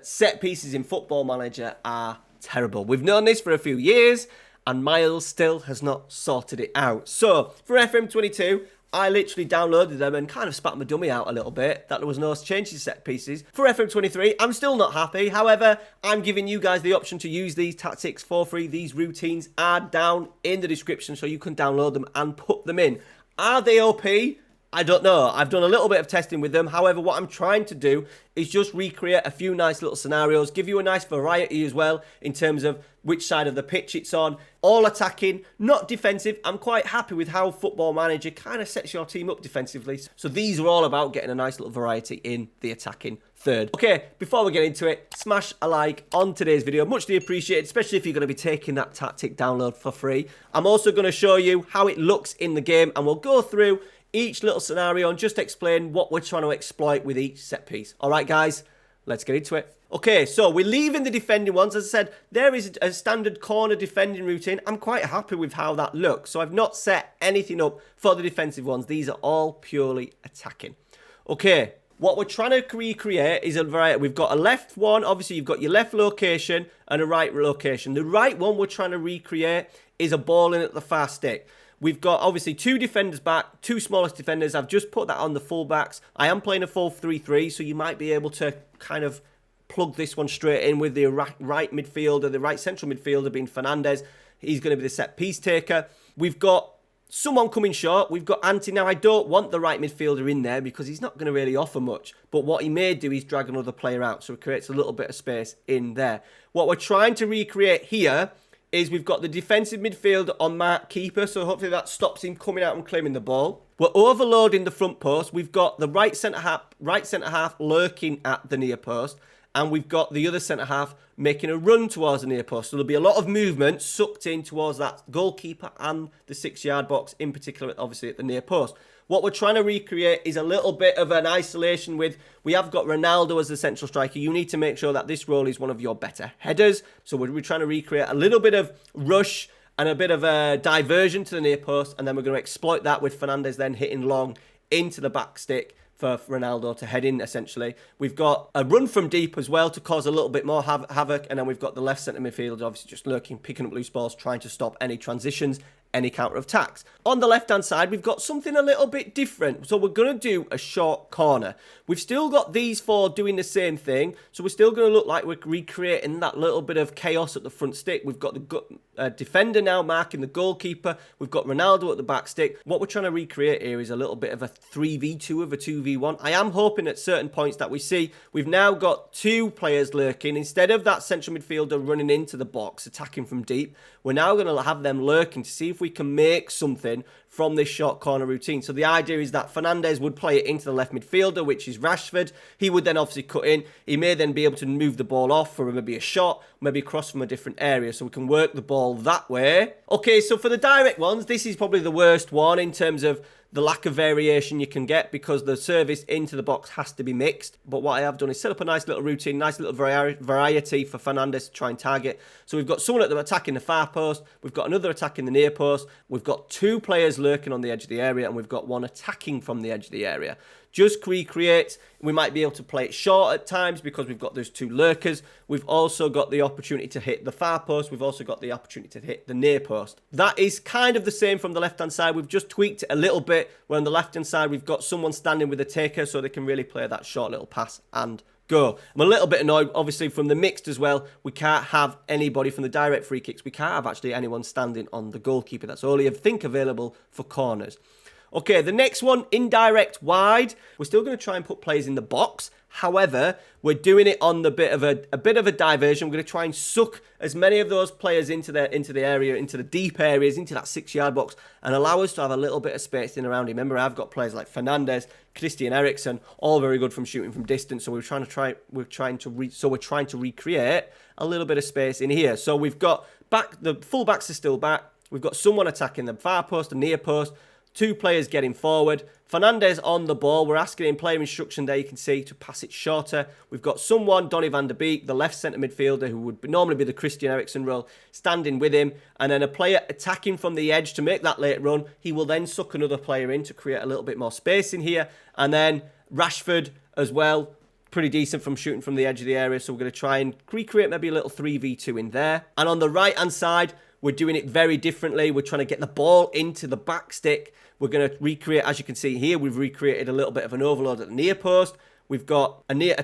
Set pieces in Football Manager are terrible. We've known this for a few years, and Miles still has not sorted it out. So, for FM22, I literally downloaded them and kind of spat my dummy out a little bit that there was no change to set pieces. For FM23, I'm still not happy. However, I'm giving you guys the option to use these tactics for free. These routines are down in the description so you can download them and put them in. Are they OP? I don't know. I've done a little bit of testing with them. However, what I'm trying to do is just recreate a few nice little scenarios, give you a nice variety as well in terms of which side of the pitch it's on. All attacking, not defensive. I'm quite happy with how Football Manager kind of sets your team up defensively. So these are all about getting a nice little variety in the attacking third. Okay, before we get into it, smash a like on today's video. Muchly appreciated, especially if you're going to be taking that tactic download for free. I'm also going to show you how it looks in the game, and we'll go through each little scenario and just explain what we're trying to exploit with each set piece. All right, guys, let's get into it. Okay, so we're leaving the defending ones. As I said, there is a standard corner defending routine. I'm quite happy with how that looks. So I've not set anything up for the defensive ones. These are all purely attacking. Okay, what we're trying to recreate is a variety. We've got a left one. Obviously, you've got your left location and a right location. The right one we're trying to recreate is a ball in at the far stick. We've got, obviously, two defenders back, two smallest defenders. I've just put that on the fullbacks. I am playing a 4-3-3, so you might be able to kind of plug this one straight in with the right midfielder, the right central midfielder being Fernandez. He's going to be the set piece taker. We've got someone coming short. We've got Ante. Now, I don't want the right midfielder in there because he's not going to really offer much. But what he may do is drag another player out, so it creates a little bit of space in there. What we're trying to recreate here is we've got the defensive midfielder on mark keeper, so hopefully that stops him coming out and claiming the ball. We're overloading the front post. We've got the right centre half lurking at the near post, and we've got the other centre half making a run towards the near post. So there'll be a lot of movement sucked in towards that goalkeeper and the 6-yard box, in particular, obviously at the near post. What we're trying to recreate is a little bit of an isolation with, we have got Ronaldo as the central striker. You need to make sure that this role is one of your better headers. So we're trying to recreate a little bit of rush and a bit of a diversion to the near post. And then we're going to exploit that with Fernandez then hitting long into the back stick for Ronaldo to head in, essentially. We've got a run from deep as well to cause a little bit more havoc. And then we've got the left centre midfielder, obviously just lurking, picking up loose balls, trying to stop any transitions, any counter-attacks. On the left-hand side, we've got something a little bit different. So we're going to do a short corner. We've still got these four doing the same thing. So we're still going to look like we're recreating that little bit of chaos at the front stick. We've got the defender now marking the goalkeeper. We've got Ronaldo at the back stick. What we're trying to recreate here is a little bit of a 3v2 of a 2v1. I am hoping at certain points that we see we've now got two players lurking. Instead of that central midfielder running into the box, attacking from deep, we're now going to have them lurking to see if we can make something from this short corner routine. So the idea is that Fernandez would play it into the left midfielder, which is Rashford. He would then obviously cut in. He may then be able to move the ball off for maybe a shot, maybe a cross from a different area, so we can work the ball that way. Okay, so for the direct ones, this is probably the worst one in terms of the lack of variation you can get because the service into the box has to be mixed. But what I have done is set up a nice little routine, nice little variety for Fernandez to try and target. So we've got someone at the attacking the far post, we've got another attacking the near post, we've got two players lurking on the edge of the area, and we've got one attacking from the edge of the area. Just recreate. We might be able to play it short at times because we've got those two lurkers. We've also got the opportunity to hit the far post. We've also got the opportunity to hit the near post. That is kind of the same from the left-hand side. We've just tweaked it a little bit, where on the left-hand side, we've got someone standing with a taker so they can really play that short little pass and go. I'm a little bit annoyed, obviously, from the mixed as well. We can't have anybody from the direct free kicks. We can't have actually anyone standing on the goalkeeper. That's only a thing available for corners. Okay, the next one, indirect wide. We're still going to try and put players in the box. However, we're doing it on the bit of a diversion. We're going to try and suck as many of those players into the area, into the deep areas, into that 6-yard box, and allow us to have a little bit of space in around him. Remember, I've got players like Fernandez, Christian Eriksen, all very good from shooting from distance. So we're trying to recreate a little bit of space in here. So we've got the full backs are still back. We've got someone attacking the far post, the near post. Two players getting forward. Fernandez on the ball. We're asking him player instruction there, you can see, to pass it shorter. We've got someone, Donny van der Beek, the left centre midfielder, who would normally be the Christian Eriksen role, standing with him. And then a player attacking from the edge to make that late run. He will then suck another player in to create a little bit more space in here. And then Rashford as well, pretty decent from shooting from the edge of the area, so we're going to try and recreate maybe a little 3v2 in there. And on the right-hand side, we're doing it very differently. We're trying to get the ball into the back stick. We're going to recreate, as you can see here, we've recreated a little bit of an overload at the near post. We've got a near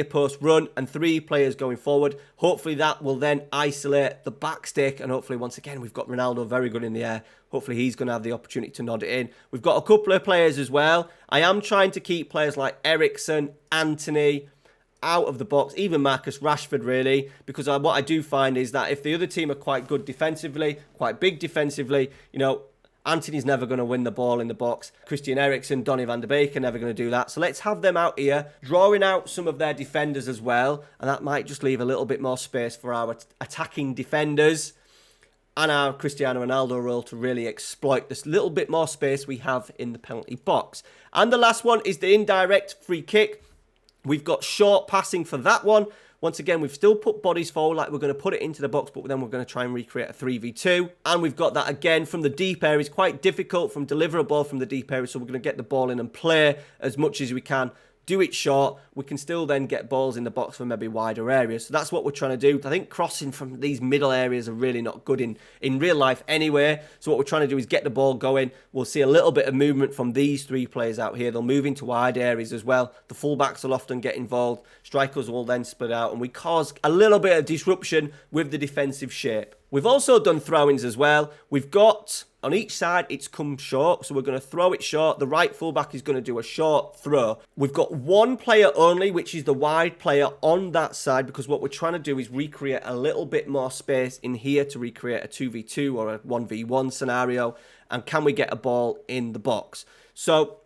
post run and 3 players going forward. Hopefully that will then isolate the back stick. And hopefully, once again, we've got Ronaldo very good in the air. Hopefully he's going to have the opportunity to nod it in. We've got a couple of players as well. I am trying to keep players like Eriksen, Antony out of the box, even Marcus Rashford really, because what I do find is that if the other team are quite good defensively, quite big defensively, you know, Antony's never going to win the ball in the box. Christian Eriksen, Donny van de Beek are never going to do that. So let's have them out here, drawing out some of their defenders as well. And that might just leave a little bit more space for our attacking defenders and our Cristiano Ronaldo role to really exploit this little bit more space we have in the penalty box. And the last one is the indirect free kick. We've got short passing for that one. Once again, we've still put bodies forward like we're going to put it into the box, but then we're going to try and recreate a 3v2. And we've got that again from the deep area. It's quite difficult from deliver a ball from the deep area, so we're going to get the ball in and play as much as we can. Do it short. We can still then get balls in the box for maybe wider areas. So that's what we're trying to do. I think crossing from these middle areas are really not good in real life anyway. So what we're trying to do is get the ball going. We'll see a little bit of movement from these 3 players out here. They'll move into wide areas as well. The fullbacks will often get involved. Strikers will then split out, and we cause a little bit of disruption with the defensive shape. We've also done throw-ins as well. We've got, on each side, it's come short, so we're going to throw it short. The right fullback is going to do a short throw. We've got 1 player only, which is the wide player on that side, because what we're trying to do is recreate a little bit more space in here to recreate a 2v2 or a 1v1 scenario. And can we get a ball in the box? So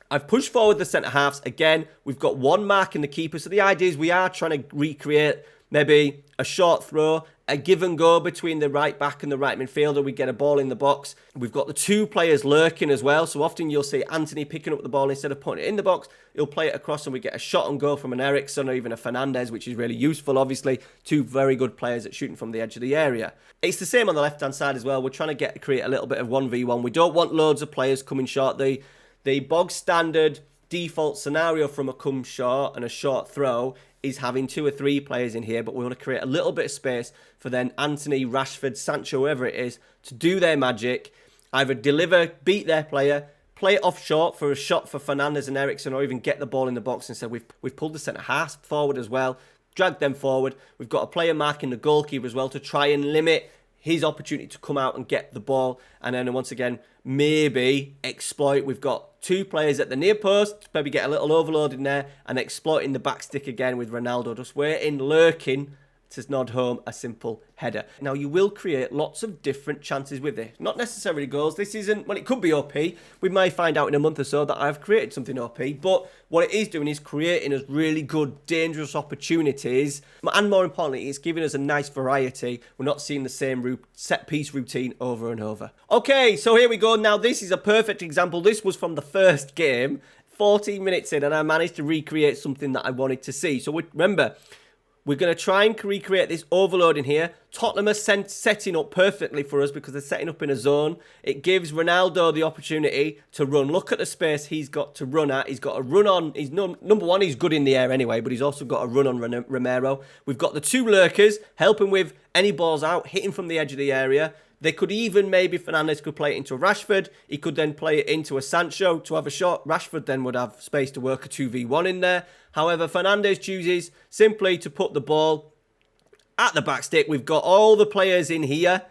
I've pushed forward the centre-halves. Again, we've got 1 mark in the keeper. So the idea is we are trying to recreate maybe a short throw, a give and go between the right back and the right midfielder. We get a ball in the box. We've got the 2 players lurking as well. So often you'll see Antony picking up the ball instead of putting it in the box. He'll play it across and we get a shot and go from an Eriksen or even a Fernandes, which is really useful, obviously. 2 very good players at shooting from the edge of the area. It's the same on the left-hand side as well. We're trying to create a little bit of 1v1. We don't want loads of players coming short. The bog standard default scenario from a come short and a short throw is having 2 or 3 players in here, but we want to create a little bit of space for then Antony, Rashford, Sancho, whoever it is, to do their magic, either deliver, beat their player, play it off short for a shot for Fernandes and Eriksen, or even get the ball in the box. Instead, we've pulled the centre-half forward as well, dragged them forward. We've got a player marking the goalkeeper as well to try and limit his opportunity to come out and get the ball. And then once again, maybe exploit. We've got 2 players at the near post, maybe get a little overload in there and exploiting the back stick again with Ronaldo just waiting, lurking to nod home a simple header. Now, you will create lots of different chances with this. Not necessarily goals. This isn't, well, it could be OP. We may find out in a month or so that I've created something OP, but what it is doing is creating us really good, dangerous opportunities. And more importantly, it's giving us a nice variety. We're not seeing the same set-piece routine over and over. Okay, so here we go. Now, this is a perfect example. This was from the first game, 14 minutes in, and I managed to recreate something that I wanted to see. So remember, we're going to try and recreate this overload in here. Tottenham are setting up perfectly for us because they're setting up in a zone. It gives Ronaldo the opportunity to run. Look at the space he's got to run at. He's got a run on. He's number one, he's good in the air anyway, but he's also got a run on Romero. We've got the 2 lurkers helping with any balls out, hitting from the edge of the area. They could even, maybe Fernandes could play it into a Rashford. He could then play it into a Sancho to have a shot. Rashford then would have space to work a 2v1 in there. However, Fernandes chooses simply to put the ball at the back stick. We've got all the players in here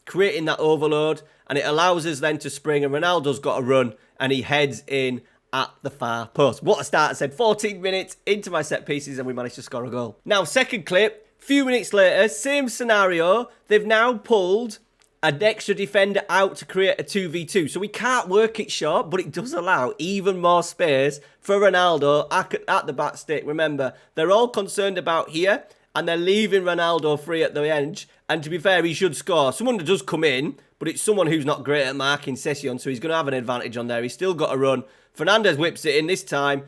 creating that overload, and it allows us then to spring, and Ronaldo's got a run, and he heads in at the far post. What a start. I said 14 minutes into my set pieces, and we managed to score a goal. Now, second clip, few minutes later, same scenario. They've now pulled an extra defender out to create a 2v2. So we can't work it short, but it does allow even more space for Ronaldo at the back stick. Remember, they're all concerned about here, and they're leaving Ronaldo free at the edge. And to be fair, he should score. Someone does come in, but it's someone who's not great at marking Session, so he's going to have an advantage on there. He's still got a run. Fernandes whips it in this time.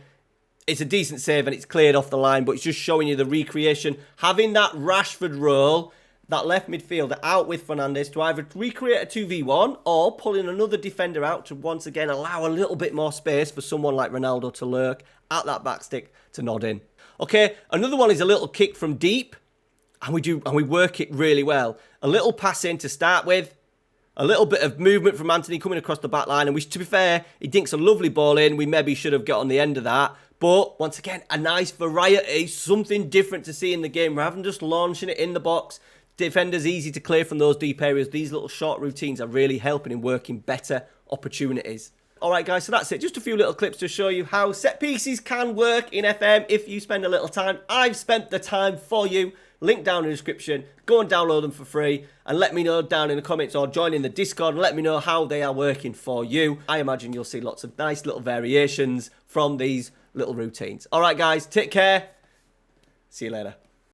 It's a decent save, and it's cleared off the line, but it's just showing you the recreation. Having that Rashford role, that left midfielder out with Fernandes to either recreate a 2v1 or pulling another defender out to once again allow a little bit more space for someone like Ronaldo to lurk at that back stick to nod in. Okay, another one is a little kick from deep, and we work it really well. A little pass in to start with, a little bit of movement from Anthony coming across the back line, and to be fair, he dinks a lovely ball in. We maybe should have got on the end of that. But once again, a nice variety, something different to see in the game rather than just launching it in the box. Defenders easy to clear from those deep areas. These little short routines are really helping in working better opportunities. Alright guys, so that's it. Just a few little clips to show you how set pieces can work in FM if you spend a little time. I've spent the time for you. Link down in the description. Go and download them for free and let me know down in the comments or join in the Discord and let me know how they are working for you. I imagine you'll see lots of nice little variations from these little routines. Alright guys, take care. See you later.